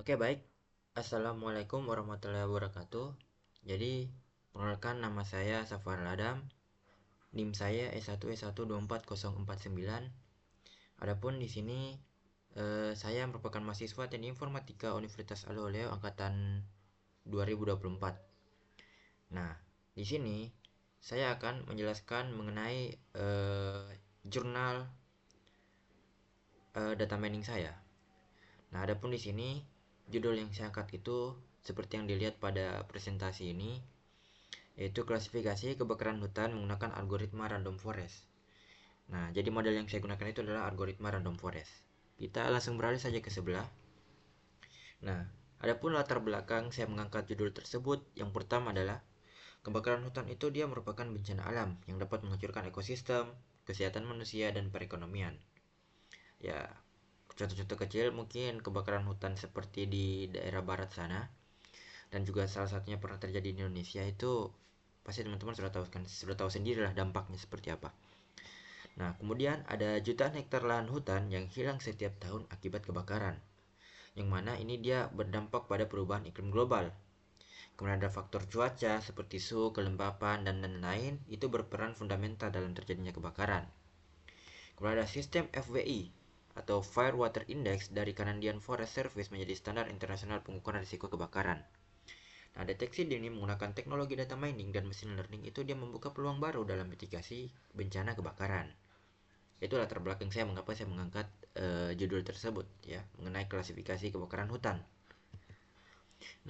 Oke, baik. Assalamualaikum warahmatullahi wabarakatuh. Jadi, perkenalkan, nama saya Safar Ladam. NIM saya S1S1240499. Adapun di sini saya merupakan mahasiswa Teknik Informatika Universitas Aloleo angkatan 2024. Nah, di sini saya akan menjelaskan mengenai jurnal data mining saya. Nah, adapun di sini judul yang saya angkat itu seperti yang dilihat pada presentasi ini, yaitu klasifikasi kebakaran hutan menggunakan algoritma random forest. Nah, jadi model yang saya gunakan itu adalah algoritma random forest. Kita langsung beralih saja ke sebelah. Nah, adapun latar belakang saya mengangkat judul tersebut, yang pertama adalah kebakaran hutan itu dia merupakan bencana alam yang dapat menghancurkan ekosistem, kesehatan manusia, dan perekonomian. Ya, contoh-contoh kecil mungkin kebakaran hutan seperti di daerah barat sana, dan juga salah satunya pernah terjadi di Indonesia itu pasti teman-teman sudah tahu kan, sudah tahu sendirilah dampaknya seperti apa. Nah, kemudian ada jutaan hektar lahan hutan yang hilang setiap tahun akibat kebakaran, yang mana ini dia berdampak pada perubahan iklim global. Kemudian ada faktor cuaca seperti suhu, kelembapan, dan lain-lain itu berperan fundamental dalam terjadinya kebakaran. Kemudian ada sistem FWI atau Fire Water Index dari Canadian Forest Service menjadi standar internasional pengukuran risiko kebakaran. Nah, deteksi dini menggunakan teknologi data mining dan machine learning itu dia membuka peluang baru dalam mitigasi bencana kebakaran. Itu latar belakang saya mengapa saya mengangkat judul tersebut ya, mengenai klasifikasi kebakaran hutan.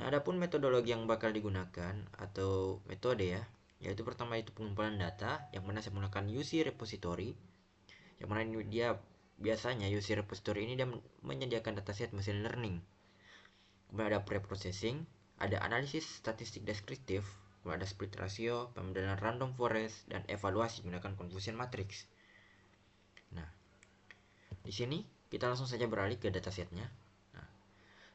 Nah, adapun metodologi yang bakal digunakan atau metode ya, yaitu pertama itu pengumpulan data yang mana saya menggunakan UC repository, yang mana ini dia biasanya UC repository ini dia menyediakan dataset machine learning. Kemudian ada pre-processing, ada analisis statistik deskriptif, kemudian ada split ratio, pemodelan random forest, dan evaluasi menggunakan confusion matrix. Nah, di sini kita langsung saja beralih ke datasetnya. Nah,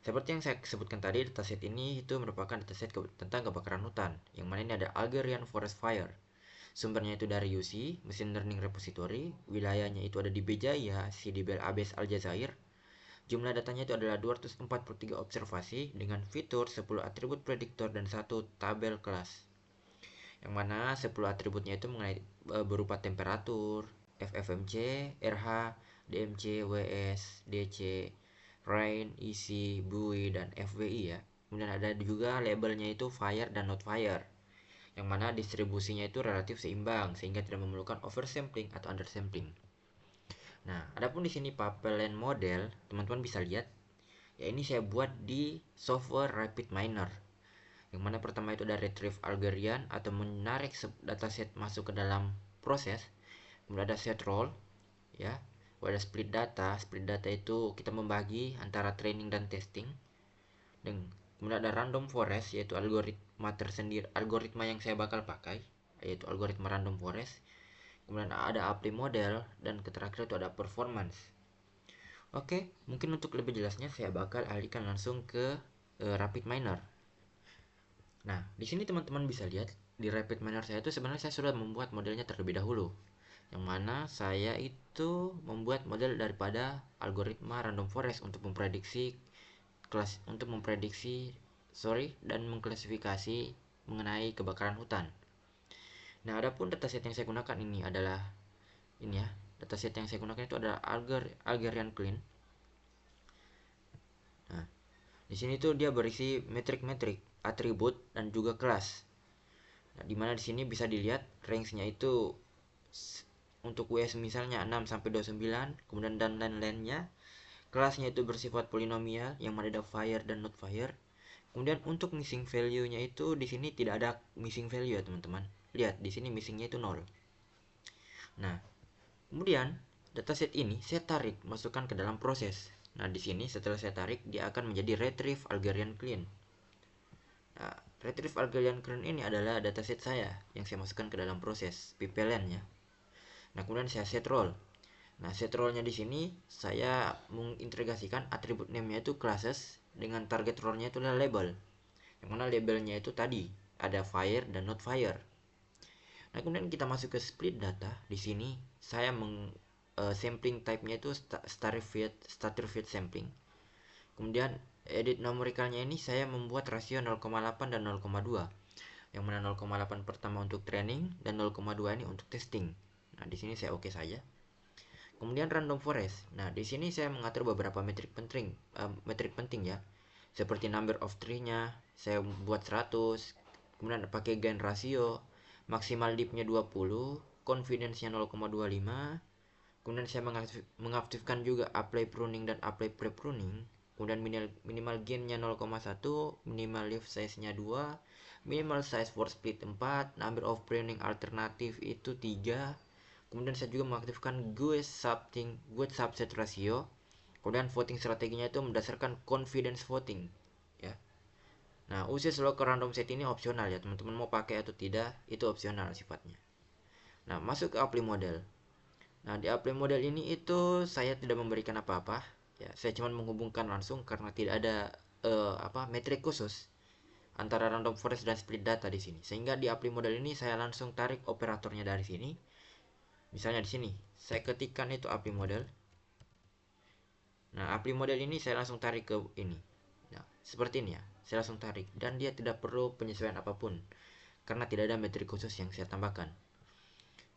seperti yang saya sebutkan tadi, dataset ini itu merupakan dataset tentang kebakaran hutan, yang mana ini ada Algerian Forest Fire. Sumbernya itu dari UC, Machine Learning Repository, wilayahnya itu ada di Bejaya, Sidibel Abes Aljazair. Jumlah datanya itu adalah 243 observasi dengan fitur 10 atribut prediktor dan satu tabel kelas. Yang mana 10 atributnya itu mengenai berupa temperatur, FFMC, RH, DMC, WS, DC, rain, isi, buoy, dan FWI ya. Kemudian ada juga labelnya itu fire dan not fire, yang mana distribusinya itu relatif seimbang sehingga tidak memerlukan oversampling atau undersampling. Nah, adapun di sini Papelen model, teman-teman bisa lihat. Ya, ini saya buat di software Rapid Miner. Yang mana pertama itu ada retrieve Algerian atau menarik dataset masuk ke dalam proses. Kemudian ada set role, ya. Ada split data. Split data itu kita membagi antara training dan testing. Dan kemudian ada random forest, yaitu algoritma tersendiri, algoritma yang saya bakal pakai, yaitu algoritma random forest. Kemudian ada apply model, dan terakhir itu ada performance. Oke, mungkin untuk lebih jelasnya saya bakal alihkan langsung ke Rapid Miner. Nah, di sini teman-teman bisa lihat di Rapid Miner saya itu sebenarnya saya sudah membuat modelnya terlebih dahulu. Yang mana saya itu membuat model daripada algoritma random forest untuk memprediksi dan mengklasifikasi mengenai kebakaran hutan. Nah, adapun dataset yang saya gunakan ini adalah ini ya. Dataset yang saya gunakan itu adalah Algerian Clean. Nah, di sini tuh dia berisi metrik-metrik, atribut, dan juga kelas. Nah, dimana di sini bisa dilihat range-nya itu untuk WS misalnya 6 sampai 29, kemudian dan lain-lainnya. Kelasnya itu bersifat polinomial yang mana ada fire dan not fire. Kemudian untuk missing value-nya itu di sini tidak ada missing value ya, teman-teman. Lihat, di sini missing-nya itu 0. Nah, kemudian dataset ini saya tarik, masukkan ke dalam proses. Nah, di sini setelah saya tarik, dia akan menjadi retrieve Algerian Clean. Nah, retrieve Algerian Clean ini adalah dataset saya yang saya masukkan ke dalam proses Pipelen ya. Nah, kemudian saya set role. Nah, set role-nya di sini saya mengintegrasikan atribut name-nya itu classes dengan target role-nya itu adalah label. Yang mana labelnya itu tadi ada fire dan not fire. Nah, kemudian kita masuk ke split data. Di sini saya sampling type-nya itu starter feed sampling. Kemudian edit numericalnya ini saya membuat rasio 0,8 dan 0,2. Yang mana 0,8 pertama untuk training dan 0,2 ini untuk testing. Nah, di sini saya oke saja. Kemudian random forest. Nah, di sini saya mengatur beberapa metrik penting ya. Seperti number of tree-nya, saya buat 100. Kemudian pakai gain ratio, maksimal dip-nya 20, confidence-nya 0,25. Kemudian saya mengaktifkan juga apply pruning dan apply pre-pruning. Kemudian minimal gain-nya 0,1, minimal leaf size-nya 2, minimal size for split 4, number of pruning alternatif itu 3. Kemudian saya juga mengaktifkan good subset ratio. Kemudian voting strateginya itu berdasarkan confidence voting ya. Nah, uses local random set ini opsional ya, teman-teman mau pakai atau tidak itu opsional sifatnya. Nah, masuk ke apply model. Nah, di apply model ini itu saya tidak memberikan apa-apa ya, saya cuma menghubungkan langsung karena tidak ada metrik khusus antara random forest dan split data di sini. Sehingga di apply model ini saya langsung tarik operatornya dari sini. Misalnya di sini saya ketikkan itu apply model. Nah, apply model ini saya langsung tarik ke ini. Nah, seperti ini ya. Saya langsung tarik dan dia tidak perlu penyesuaian apapun karena tidak ada metrik khusus yang saya tambahkan.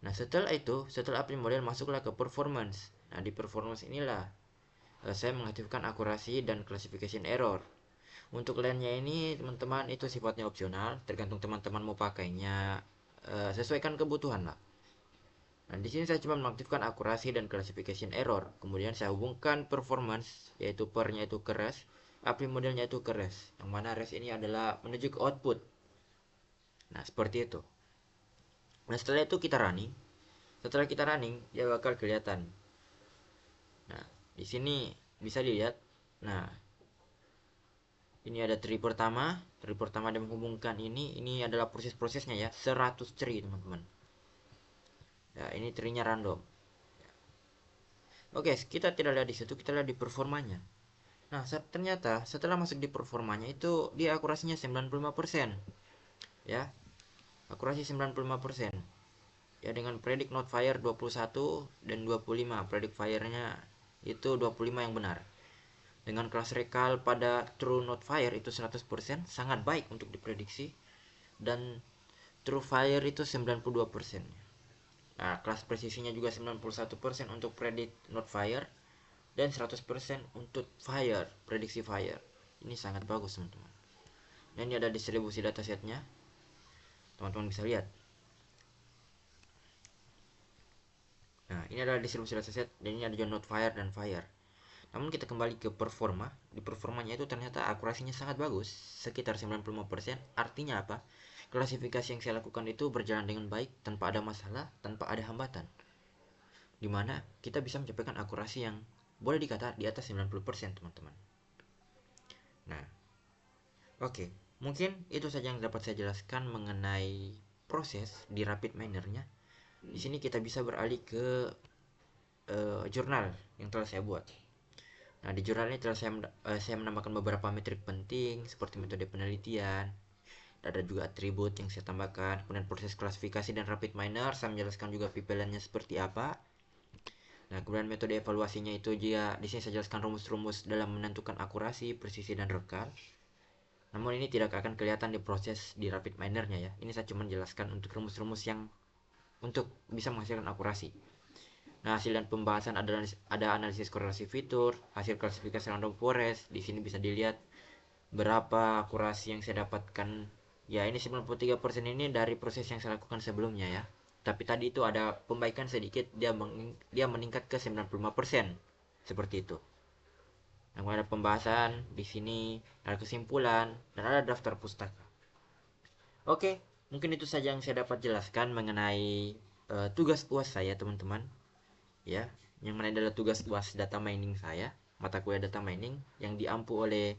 Nah, setelah itu, setelah apply model masuklah ke performance. Nah, di performance inilah saya mengaktifkan akurasi dan classification error. Untuk lainnya ini teman-teman itu sifatnya opsional, tergantung teman-teman mau pakainya, sesuaikan kebutuhan lah. Nah, di sini saya cuma mengaktifkan akurasi dan classification error. Kemudian saya hubungkan performance, yaitu per-nya itu ke res, apply modelnya itu ke res. Yang mana res ini adalah menuju ke output. Nah, seperti itu. Nah, setelah itu kita running. Setelah kita running, dia bakal kelihatan. Nah, di sini bisa dilihat. Nah, ini ada tree pertama dia menghubungkan ini adalah proses-prosesnya ya, 100 tree teman-teman. Ya, ini tree-nya random. Oke, kita tidak lihat di situ, kita lihat di performanya. Nah, ternyata setelah masuk di performanya itu dia akurasinya 95%. Ya. Akurasi 95%. Ya, dengan predict not fire 21 dan 25. Predict fire-nya itu 25 yang benar. Dengan class recall pada true not fire itu 100%, sangat baik untuk diprediksi. Dan true fire itu 92%. Nah, kelas presisinya juga 91% untuk predict not fire dan 100% untuk fire, prediksi fire. Ini sangat bagus, teman-teman. Dan ini ada distribusi datasetnya. Teman-teman bisa lihat. Nah, ini adalah distribusi dataset dan ini ada juga not fire dan fire. Namun kita kembali ke performa. Di performanya itu ternyata akurasinya sangat bagus, sekitar 95%. Artinya apa? Klasifikasi yang saya lakukan itu berjalan dengan baik, tanpa ada masalah, tanpa ada hambatan. Dimana kita bisa mencapai akurasi yang boleh dikata di atas 90%, teman-teman. Nah, oke. Mungkin itu saja yang dapat saya jelaskan mengenai proses di RapidMiner-nya. Di sini kita bisa beralih ke jurnal yang telah saya buat. Nah, di jurnal ini telah saya menambahkan beberapa metrik penting seperti metode penelitian. Ada juga atribut yang saya tambahkan, kemudian proses klasifikasi dan RapidMiner. Saya menjelaskan juga pipeline-nya seperti apa. Nah, kemudian metode evaluasinya itu dia di sini saya jelaskan rumus-rumus dalam menentukan akurasi, presisi dan rekal. Namun ini tidak akan kelihatan di proses di RapidMiner-nya ya. Ini saya cuma jelaskan untuk rumus-rumus yang untuk bisa menghasilkan akurasi. Nah, hasil dan pembahasan ada analisis korelasi fitur, hasil klasifikasi random forest. Di sini bisa dilihat berapa akurasi yang saya dapatkan. Ya, ini 93% ini dari proses yang saya lakukan sebelumnya ya. Tapi tadi itu ada pembaikan sedikit, dia meningkat ke 95%. Seperti itu. Nah, ada pembahasan, di sini ada kesimpulan dan ada daftar pustaka. Oke, mungkin itu saja yang saya dapat jelaskan mengenai tugas UAS saya, teman-teman. Ya, yang mana adalah tugas UAS data mining saya, mata kuliah data mining yang diampu oleh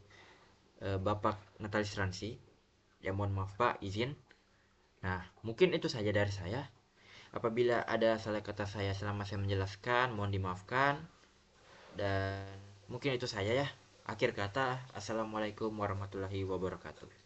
Bapak Natalis Ransi. Ya, mohon maaf Pak, izin. Nah, mungkin itu saja dari saya. Apabila ada salah kata saya selama saya menjelaskan, mohon dimaafkan. Dan mungkin itu saja ya. Akhir kata, Assalamualaikum warahmatullahi wabarakatuh.